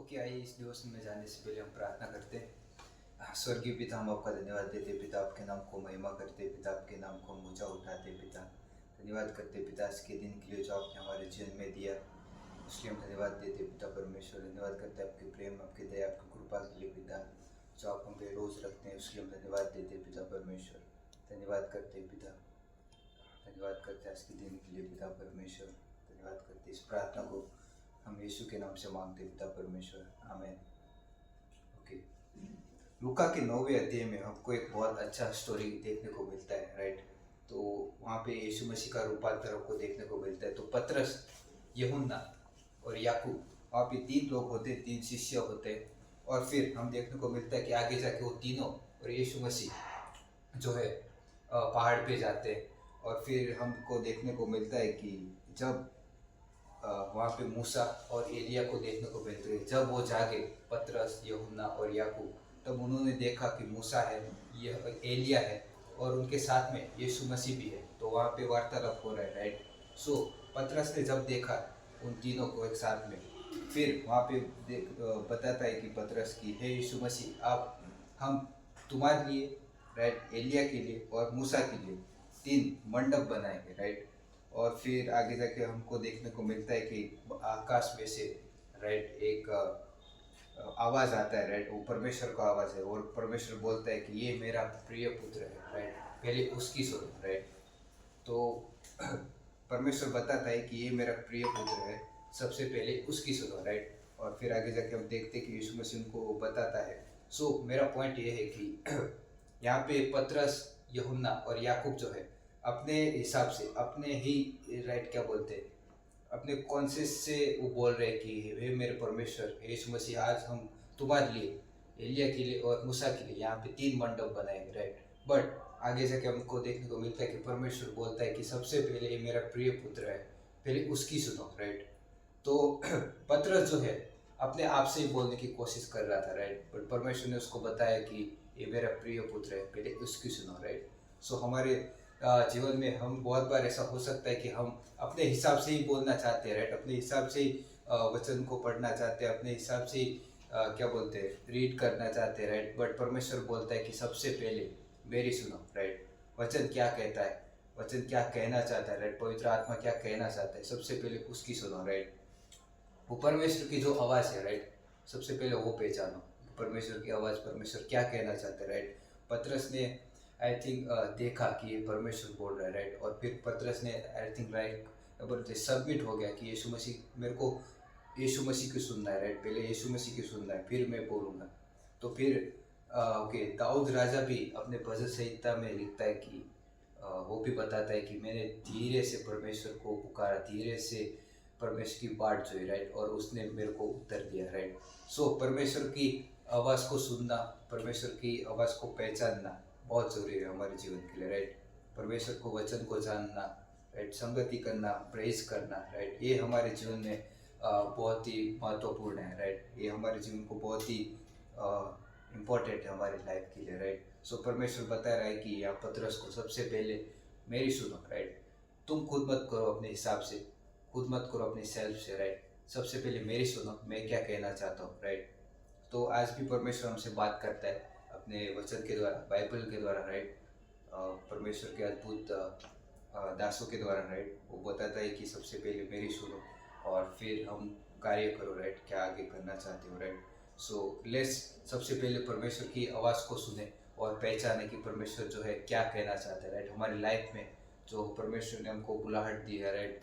Okay, आइए इस दिवस में जाने से पहले हम प्रार्थना करते हैं। स्वर्गीय पिता, हम आपका धन्यवाद देते पिता, आपके नाम को महिमा करते पिता, आपके नाम को हम ऊंचा उठाते पिता। धन्यवाद करते पिता आज के दिन के लिए जो आपने हमारे जीवन में दिया, इसलिए हम धन्यवाद देते पिता परमेश्वर। धन्यवाद करते आपके प्रेम, आपके दया, आपकी कृपा के लिए पिता, जो आप हम पे रोज़ रखते हैं, उसके लिए हम धन्यवाद देते पिता परमेश्वर। धन्यवाद करते पिता, धन्यवाद करते आज के दिन के लिए पिता परमेश्वर। धन्यवाद करते इस प्रार्थना को हम यीशु के नाम से मांगते पिता परमेश्वर, आमीन। ओके, लूका के 9वें अध्याय में हमको एक बहुत अच्छा स्टोरी देखने को मिलता है, राइट। तो वहाँ पे यीशु मसीह का रूपांतर हमको देखने को मिलता है। तो पतरस, यूहन्ना और याकूब, वहाँ पे 3 लोग होते हैं, 3 शिष्य होते हैं। और फिर हम देखने को मिलता है कि आगे जाके वो तीनों और यीशु मसीह जो है पहाड़ पे जाते हैं। और फिर हमको देखने को मिलता है कि जब वहाँ पे मूसा और एलिया को देखने को मिलते हैं। जब वो जागे पतरस, यूहन्ना और याकूब, तब उन्होंने देखा कि मूसा है, यह एलिया है और उनके साथ में यीशु मसीह भी है। तो वहाँ पे वार्तालाप हो रहा है, राइट। सो पतरस ने जब देखा उन तीनों को एक साथ में, फिर वहाँ पे बताता है कि पतरस की, हे यीशु मसीह, आप हम तुम्हारे लिए, राइट, एलिया के लिए और मूसा के लिए 3 मंडप बनाएंगे, राइट। और फिर आगे जाके हमको देखने को मिलता है कि आकाश में से, राइट, एक आवाज़ आता है, राइट। वो परमेश्वर का आवाज़ है और परमेश्वर बोलता है कि ये मेरा प्रिय पुत्र है, राइट, पहले उसकी सुनो, राइट। तो परमेश्वर बताता है कि ये मेरा प्रिय पुत्र है, सबसे पहले उसकी सुनो, राइट। और फिर आगे जाके हम देखते हैं कि यीशु मसीह उनको बताता है। सो मेरा पॉइंट ये है कि यहाँ पे पतरस, यूहन्ना और याकूब जो है अपने हिसाब से, अपने ही, राइट, क्या बोलते हैं, अपने कॉन्शियस से वो बोल रहे हैं कि हे मेरे परमेश्वर, हे यीशु मसीह, आज हम तुम्हारे लिए, एलिया के लिए और मूसा के लिए यहाँ पे 3 मंडप बनाएंगे, राइट। बट आगे जाके हमको देखने को मिलता है कि परमेश्वर बोलता है कि सबसे पहले ये मेरा प्रिय पुत्र है, पहले उसकी सुनो, राइट। तो पतरस जो है अपने आप से ही बोलने की कोशिश कर रहा था, राइट। बट परमेश्वर ने उसको बताया कि ये मेरा प्रिय पुत्र है, पहले उसकी सुनो, राइट। सो हमारे जीवन में हम बहुत बार ऐसा हो सकता है कि हम अपने हिसाब से ही बोलना चाहते हैं, राइट, अपने हिसाब से ही वचन को पढ़ना चाहते हैं, अपने हिसाब से ही क्या बोलते हैं, रीड करना चाहते हैं, राइट। बट परमेश्वर बोलता है कि सबसे पहले मेरी सुनो, राइट। वचन क्या कहता है, वचन क्या कहना चाहता है, राइट, पवित्र आत्मा क्या कहना चाहता है, सबसे पहले उसकी सुनो, राइट। वो परमेश्वर की जो आवाज़ है, राइट, सबसे पहले वो पहचानो, परमेश्वर की आवाज़, परमेश्वर क्या कहना चाहते हैं, राइट। पतरस ने आई थिंक देखा कि ये परमेश्वर बोल रहा है, राइट। और फिर पतरस ने आई थिंक, राइट, बोलते सबमिट हो गया कि यीशु मसीह, मेरे को यीशु मसीह की सुनना है, राइट, पहले यीशु मसीह की सुनना है, फिर मैं बोलूँगा। तो फिर ओके, दाऊद राजा भी अपने भजन संहिता में लिखता है कि वो भी बताता है कि मैंने धीरे से परमेश्वर को पुकारा, धीरे से परमेश्वर की बाट जोई, राइट, और उसने मेरे को उत्तर दिया, राइट। सो परमेश्वर की आवाज़ को सुनना, परमेश्वर की आवाज़ को पहचानना बहुत ज़रूरी है हमारे जीवन के लिए, राइट। परमेश्वर को, वचन को जानना, राइट, संगति करना, प्रेज करना, राइट, ये हमारे जीवन में बहुत ही महत्वपूर्ण है, राइट। ये हमारे जीवन को बहुत ही इम्पोर्टेंट है हमारी लाइफ के लिए, राइट। सो परमेश्वर बता रहा है कि यहाँ पतरस को सबसे पहले मेरी सुनो, राइट। तुम खुद मत करो अपने हिसाब से, खुद मत करो अपनी सेल्फ से, राइट। सबसे पहले मेरी सुनो, मैं क्या कहना चाहता हूँ, राइट। तो आज भी परमेश्वर हमसे बात करता है अपने वचन के द्वारा, बाइबल के द्वारा, राइट। परमेश्वर के अद्भुत दासों के द्वारा, राइट। वो बताता है कि सबसे पहले मेरी सुनो और फिर हम कार्य करो, राइट, क्या आगे करना चाहते हो, राइट। सो लेट्स सबसे पहले परमेश्वर की आवाज़ को सुने और पहचाने कि परमेश्वर जो है क्या कहना चाहता है, राइट। हमारी लाइफ में जो परमेश्वर ने हमको बुलाहट दी है, राइट,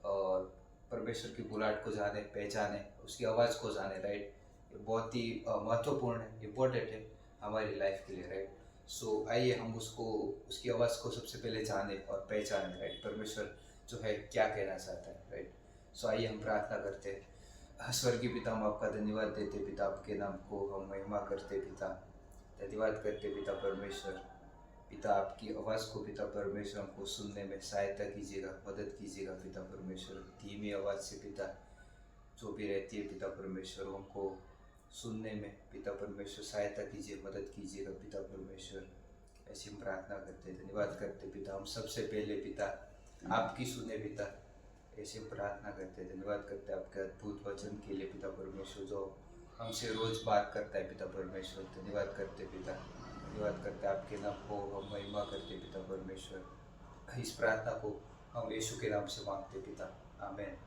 और परमेश्वर की बुलाहट को जाने, पहचाने, उसकी आवाज़ को जाने, राइट, ये बहुत ही महत्वपूर्ण है, इम्पोर्टेंट है हमारी लाइफ के लिए, राइट। सो आइए हम उसको, उसकी आवाज़ को सबसे पहले जाने और पहचाने, राइट, परमेश्वर जो है क्या कहना चाहता है, राइट। सो आइए हम प्रार्थना करते हैं। स्वर्गीय पिता, हम आपका धन्यवाद देते पिता, आपके नाम को हम महिमा करते पिता, धन्यवाद करते पिता परमेश्वर। पिता आपकी आवाज़ को, पिता परमेश्वर, हमको सुनने में सहायता कीजिएगा, मदद कीजिएगा पिता परमेश्वर। धीमी आवाज़ से पिता जो भी रहती है पिता परमेश्वर, हमको सुनने में पिता परमेश्वर सहायता कीजिए, मदद कीजिएगा पिता परमेश्वर। ऐसी हम प्रार्थना करते, धन्यवाद करते पिता। हम सबसे पहले पिता आपकी सुने पिता, ऐसे प्रार्थना करते, धन्यवाद करते आपके अद्भुत वचन के लिए पिता परमेश्वर, जो हमसे रोज बात करता है पिता परमेश्वर। धन्यवाद करते पिता, धन्यवाद करते आपके नाम को हम महिमा करते पिता परमेश्वर। इस प्रार्थना को हम यीशु के नाम से मांगते पिता, आमेन।